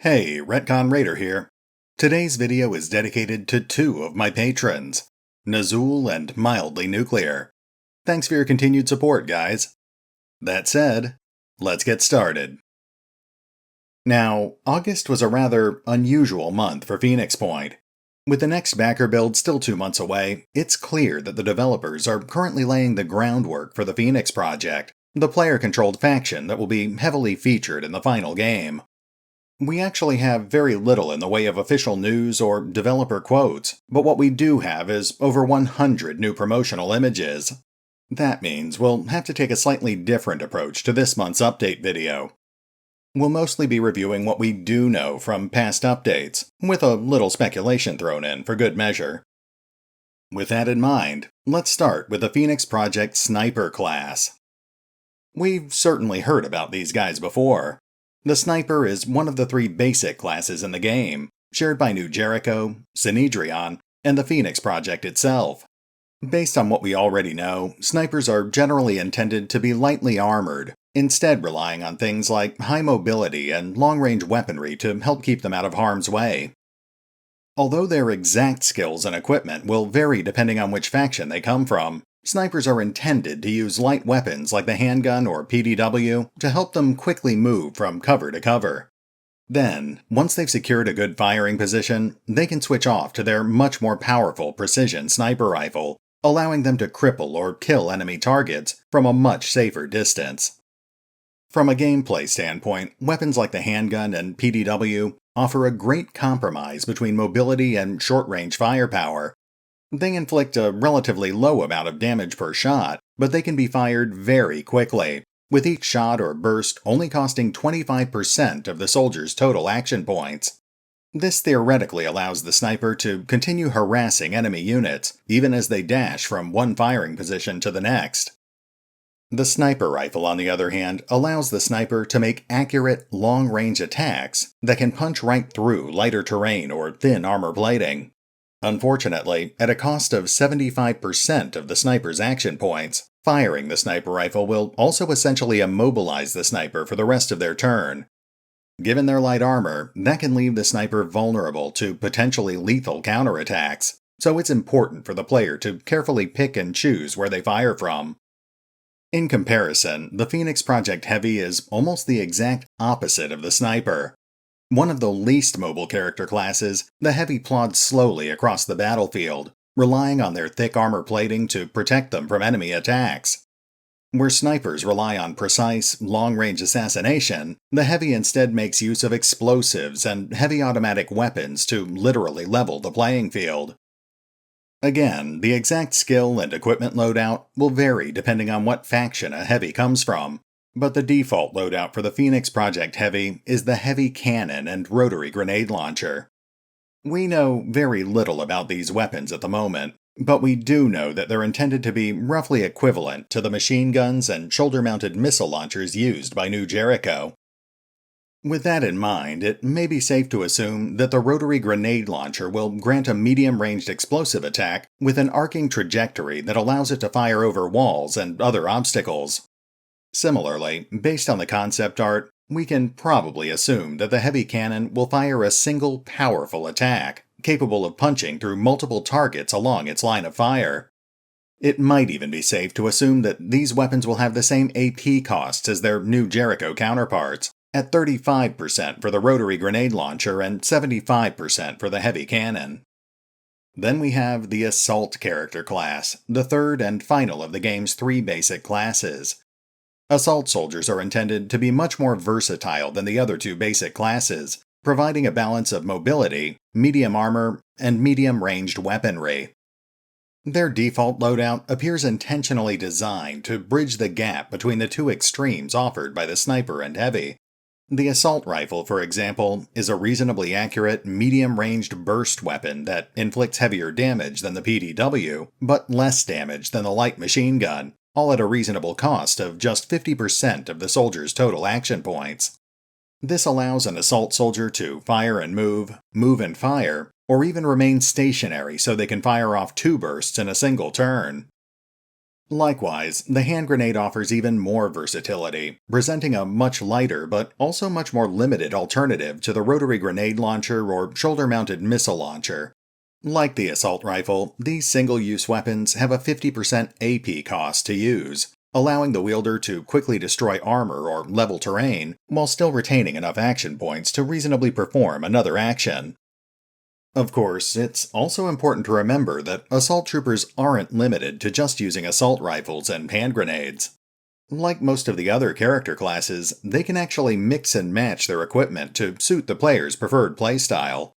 Hey, RetconRaider here. Today's video is dedicated to two of my patrons, Nazzul and Mildly Nuclear. Thanks for your continued support, guys. That said, let's get started. Now, August was a rather unusual month for Phoenix Point. With the next backer build still 2 months away, it's clear that the developers are currently laying the groundwork for the Phoenix Project, the player-controlled faction that will be heavily featured in the final game. We actually have very little in the way of official news or developer quotes, but what we do have is over 100 new promotional images. That means we'll have to take a slightly different approach to this month's update video. We'll mostly be reviewing what we do know from past updates, with a little speculation thrown in for good measure. With that in mind, let's start with the Phoenix Project Sniper class. We've certainly heard about these guys before. The Sniper is one of the 3 basic classes in the game, shared by New Jericho, Synedrion, and the Phoenix Project itself. Based on what we already know, Snipers are generally intended to be lightly armored, instead relying on things like high mobility and long-range weaponry to help keep them out of harm's way. Although their exact skills and equipment will vary depending on which faction they come from, Snipers are intended to use light weapons like the handgun or PDW to help them quickly move from cover to cover. Then, once they've secured a good firing position, they can switch off to their much more powerful precision sniper rifle, allowing them to cripple or kill enemy targets from a much safer distance. From a gameplay standpoint, weapons like the handgun and PDW offer a great compromise between mobility and short-range firepower. They inflict a relatively low amount of damage per shot, but they can be fired very quickly, with each shot or burst only costing 25% of the soldier's total action points. This theoretically allows the sniper to continue harassing enemy units, even as they dash from one firing position to the next. The sniper rifle, on the other hand, allows the sniper to make accurate, long-range attacks that can punch right through lighter terrain or thin armor plating. Unfortunately, at a cost of 75% of the sniper's action points, firing the sniper rifle will also essentially immobilize the sniper for the rest of their turn. Given their light armor, that can leave the sniper vulnerable to potentially lethal counterattacks, so it's important for the player to carefully pick and choose where they fire from. In comparison, the Phoenix Project Heavy is almost the exact opposite of the sniper. One of the least mobile character classes, the Heavy plods slowly across the battlefield, relying on their thick armor plating to protect them from enemy attacks. Where snipers rely on precise, long-range assassination, the Heavy instead makes use of explosives and heavy automatic weapons to literally level the playing field. Again, the exact skill and equipment loadout will vary depending on what faction a Heavy comes from, but the default loadout for the Phoenix Project Heavy is the heavy cannon and rotary grenade launcher. We know very little about these weapons at the moment, but we do know that they're intended to be roughly equivalent to the machine guns and shoulder-mounted missile launchers used by New Jericho. With that in mind, it may be safe to assume that the rotary grenade launcher will grant a medium-ranged explosive attack with an arcing trajectory that allows it to fire over walls and other obstacles. Similarly, based on the concept art, we can probably assume that the heavy cannon will fire a single powerful attack, capable of punching through multiple targets along its line of fire. It might even be safe to assume that these weapons will have the same AP costs as their New Jericho counterparts, at 35% for the rotary grenade launcher and 75% for the heavy cannon. Then we have the Assault character class, the third and final of the game's 3 basic classes. Assault soldiers are intended to be much more versatile than the other 2 basic classes, providing a balance of mobility, medium armor, and medium-ranged weaponry. Their default loadout appears intentionally designed to bridge the gap between the 2 extremes offered by the sniper and heavy. The assault rifle, for example, is a reasonably accurate, medium-ranged burst weapon that inflicts heavier damage than the PDW, but less damage than the light machine gun, all at a reasonable cost of just 50% of the soldier's total action points. This allows an assault soldier to fire and move and fire, or even remain stationary so they can fire off 2 bursts in a single turn. Likewise, the hand grenade offers even more versatility, presenting a much lighter but also much more limited alternative to the rotary grenade launcher or shoulder-mounted missile launcher. Like the assault rifle, these single-use weapons have a 50% AP cost to use, allowing the wielder to quickly destroy armor or level terrain while still retaining enough action points to reasonably perform another action. Of course, it's also important to remember that assault troopers aren't limited to just using assault rifles and hand grenades. Like most of the other character classes, they can actually mix and match their equipment to suit the player's preferred playstyle.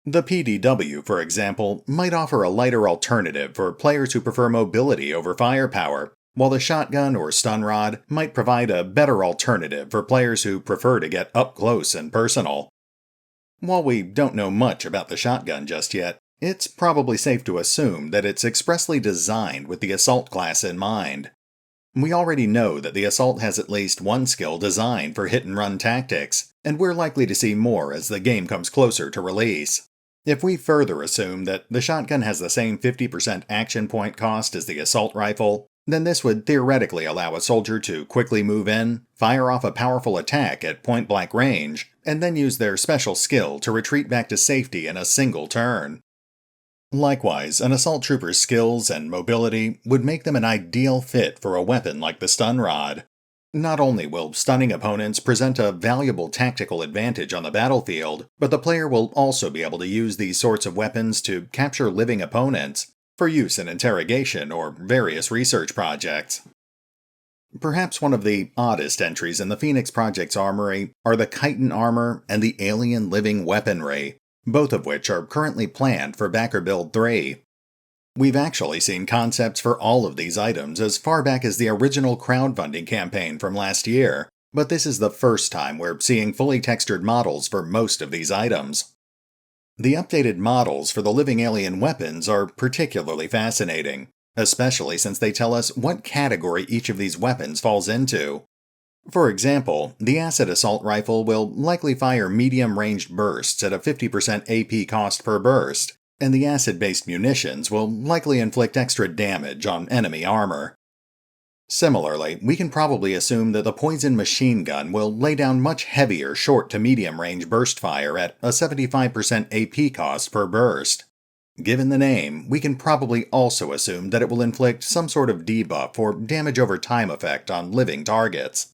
The PDW, for example, might offer a lighter alternative for players who prefer mobility over firepower, while the shotgun or stun rod might provide a better alternative for players who prefer to get up close and personal. While we don't know much about the shotgun just yet, it's probably safe to assume that it's expressly designed with the assault class in mind. We already know that the assault has at least one skill designed for hit-and-run tactics, and we're likely to see more as the game comes closer to release. If we further assume that the shotgun has the same 50% action point cost as the assault rifle, then this would theoretically allow a soldier to quickly move in, fire off a powerful attack at point-blank range, and then use their special skill to retreat back to safety in a single turn. Likewise, an assault trooper's skills and mobility would make them an ideal fit for a weapon like the stun rod. Not only will stunning opponents present a valuable tactical advantage on the battlefield, but the player will also be able to use these sorts of weapons to capture living opponents, for use in interrogation or various research projects. Perhaps one of the oddest entries in the Phoenix Project's armory are the Chitin armor and the alien living weaponry, both of which are currently planned for Backer Build 3. We've actually seen concepts for all of these items as far back as the original crowdfunding campaign from last year, but this is the first time we're seeing fully textured models for most of these items. The updated models for the living alien weapons are particularly fascinating, especially since they tell us what category each of these weapons falls into. For example, the acid assault rifle will likely fire medium-ranged bursts at a 50% AP cost per burst, and the acid-based munitions will likely inflict extra damage on enemy armor. Similarly, we can probably assume that the poison machine gun will lay down much heavier short to medium-range burst fire at a 75% AP cost per burst. Given the name, we can probably also assume that it will inflict some sort of debuff or damage over time effect on living targets.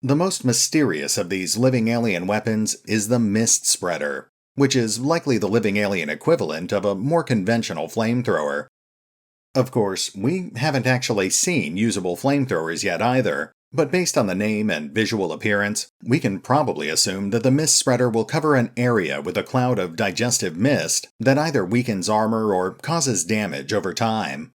The most mysterious of these living alien weapons is the Mist Spreader, which is likely the living alien equivalent of a more conventional flamethrower. Of course, we haven't actually seen usable flamethrowers yet either, but based on the name and visual appearance, we can probably assume that the Mist Spreader will cover an area with a cloud of digestive mist that either weakens armor or causes damage over time.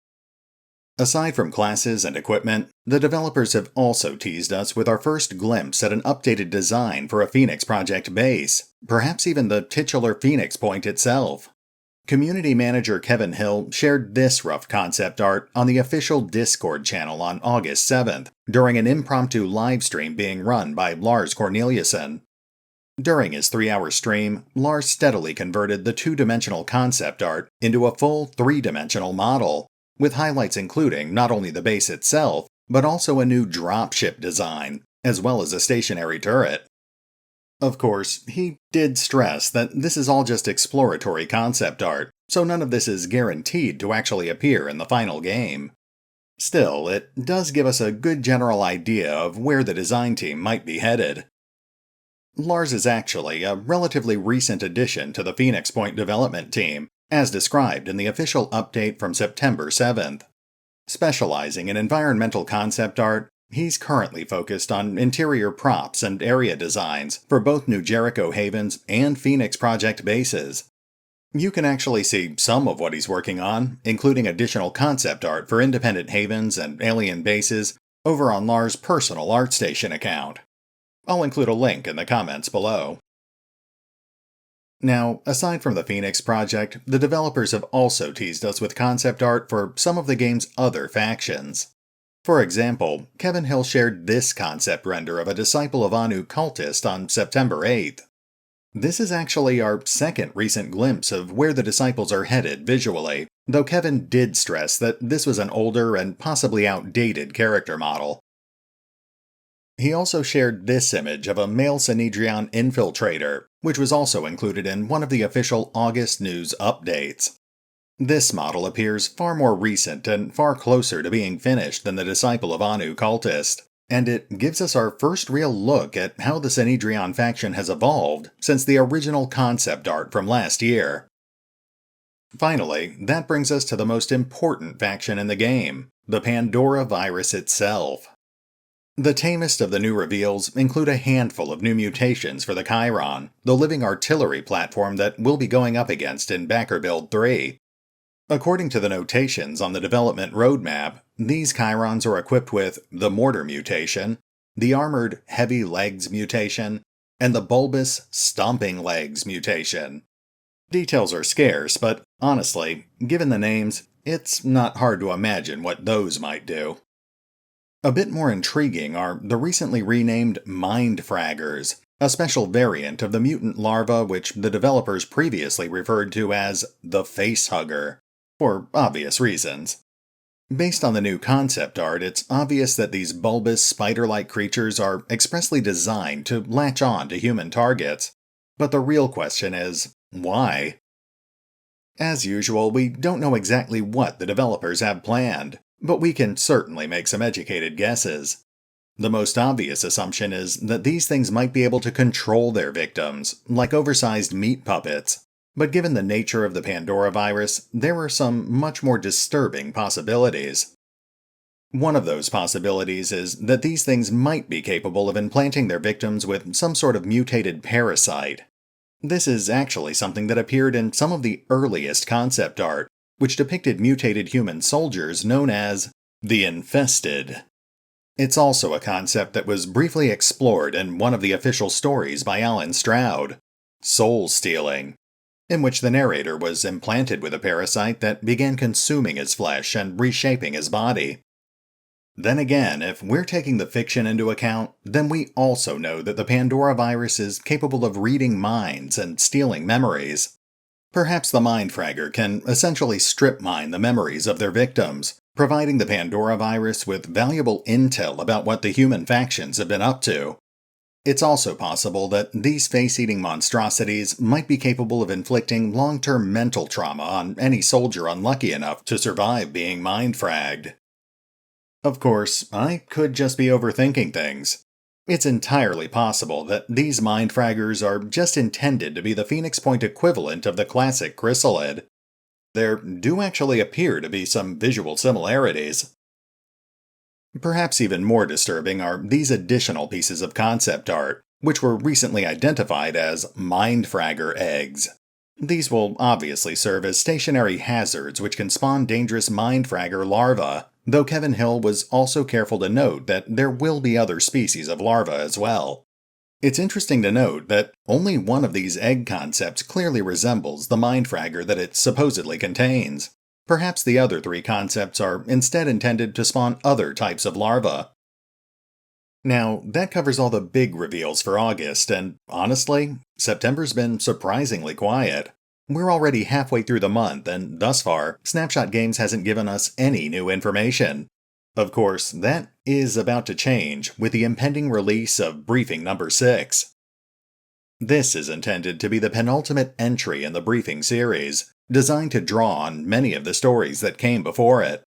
Aside from classes and equipment, the developers have also teased us with our first glimpse at an updated design for a Phoenix Project base, perhaps even the titular Phoenix Point itself. Community manager Kevin Hill shared this rough concept art on the official Discord channel on August 7th, during an impromptu livestream being run by Lars Corneliussen. During his 3-hour stream, Lars steadily converted the 2-dimensional concept art into a full 3-dimensional model, with highlights including not only the base itself, but also a new dropship design, as well as a stationary turret. Of course, he did stress that this is all just exploratory concept art, so none of this is guaranteed to actually appear in the final game. Still, it does give us a good general idea of where the design team might be headed. Lars is actually a relatively recent addition to the Phoenix Point development team, as described in the official update from September 7th. Specializing in environmental concept art, he's currently focused on interior props and area designs for both New Jericho Havens and Phoenix Project bases. You can actually see some of what he's working on, including additional concept art for independent havens and alien bases, over on Lars' personal ArtStation account. I'll include a link in the comments below. Now, aside from the Phoenix Project, the developers have also teased us with concept art for some of the game's other factions. For example, Kevin Hill shared this concept render of a Disciple of Anu cultist on September 8th. This is actually our second recent glimpse of where the Disciples are headed visually, though Kevin did stress that this was an older and possibly outdated character model. He also shared this image of a male Sanhedrian infiltrator, which was also included in one of the official August news updates. This model appears far more recent and far closer to being finished than the Disciple of Anu cultist, and it gives us our first real look at how the Sanhedrian faction has evolved since the original concept art from last year. Finally, that brings us to the most important faction in the game, the Pandora virus itself. The tamest of the new reveals include a handful of new mutations for the Kairon, the living artillery platform that we'll be going up against in Backer Build 3. According to the notations on the development roadmap, these Kairons are equipped with the Mortar mutation, the Armored Heavy Legs mutation, and the Bulbous Stomping Legs mutation. Details are scarce, but honestly, given the names, it's not hard to imagine what those might do. A bit more intriguing are the recently renamed Mind Fraggers, a special variant of the mutant larva which the developers previously referred to as the Facehugger, for obvious reasons. Based on the new concept art, it's obvious that these bulbous, spider-like creatures are expressly designed to latch on to human targets. But the real question is, why? As usual, we don't know exactly what the developers have planned, but we can certainly make some educated guesses. The most obvious assumption is that these things might be able to control their victims, like oversized meat puppets. But given the nature of the Pandora virus, there are some much more disturbing possibilities. One of those possibilities is that these things might be capable of implanting their victims with some sort of mutated parasite. This is actually something that appeared in some of the earliest concept art, which depicted mutated human soldiers known as the Infested. It's also a concept that was briefly explored in one of the official stories by Alan Stroud, Soul Stealing, in which the narrator was implanted with a parasite that began consuming his flesh and reshaping his body. Then again, if we're taking the fiction into account, then we also know that the Pandora virus is capable of reading minds and stealing memories. Perhaps the Mind Fragger can essentially strip mine the memories of their victims, providing the Pandora virus with valuable intel about what the human factions have been up to. It's also possible that these face-eating monstrosities might be capable of inflicting long-term mental trauma on any soldier unlucky enough to survive being mind-fragged. Of course, I could just be overthinking things. It's entirely possible that these Mind Fraggers are just intended to be the Phoenix Point equivalent of the classic chrysalid. There do actually appear to be some visual similarities. Perhaps even more disturbing are these additional pieces of concept art, which were recently identified as Mind Fragger eggs. These will obviously serve as stationary hazards which can spawn dangerous Mind Fragger larvae, though Kevin Hill was also careful to note that there will be other species of larvae as well. It's interesting to note that only one of these egg concepts clearly resembles the Mind Fragger that it supposedly contains. Perhaps the other three concepts are instead intended to spawn other types of larvae. Now, that covers all the big reveals for August, and honestly, September's been surprisingly quiet. We're already halfway through the month, and thus far, Snapshot Games hasn't given us any new information. Of course, that is about to change with the impending release of Briefing Number 6. This is intended to be the penultimate entry in the Briefing series, designed to draw on many of the stories that came before it.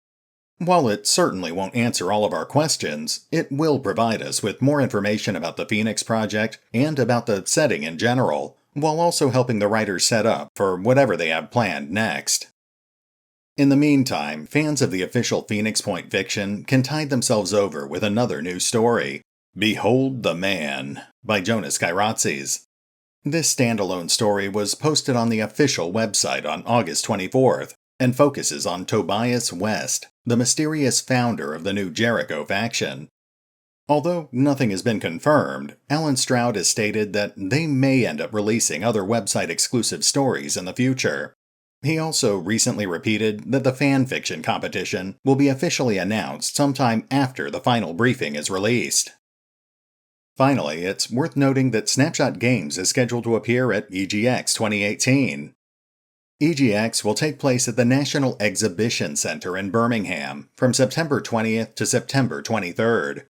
While it certainly won't answer all of our questions, it will provide us with more information about the Phoenix Project and about the setting in general, while also helping the writers set up for whatever they have planned next. In the meantime, fans of the official Phoenix Point fiction can tide themselves over with another new story, Behold the Man, by Jonas Kairatses. This standalone story was posted on the official website on August 24th, and focuses on Tobias West, the mysterious founder of the new Jericho faction. Although nothing has been confirmed, Alan Stroud has stated that they may end up releasing other website-exclusive stories in the future. He also recently repeated that the fanfiction competition will be officially announced sometime after the final briefing is released. Finally, it's worth noting that Snapshot Games is scheduled to appear at EGX 2018. EGX will take place at the National Exhibition Center in Birmingham from September 20th to September 23rd.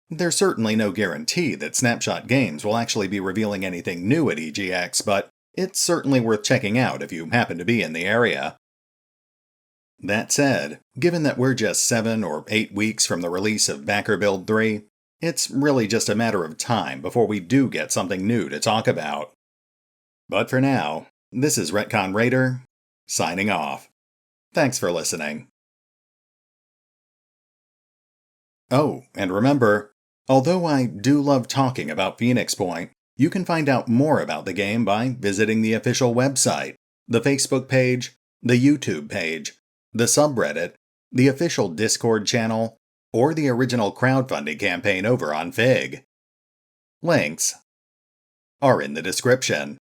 There's certainly no guarantee that Snapshot Games will actually be revealing anything new at EGX, but it's certainly worth checking out if you happen to be in the area. That said, given that we're just 7 or 8 weeks from the release of Backer Build 3, it's really just a matter of time before we do get something new to talk about. But for now, this is RetconRaider, signing off. Thanks for listening. Oh, and remember, although I do love talking about Phoenix Point, you can find out more about the game by visiting the official website, the Facebook page, the YouTube page, the subreddit, the official Discord channel, or the original crowdfunding campaign over on Fig. Links are in the description.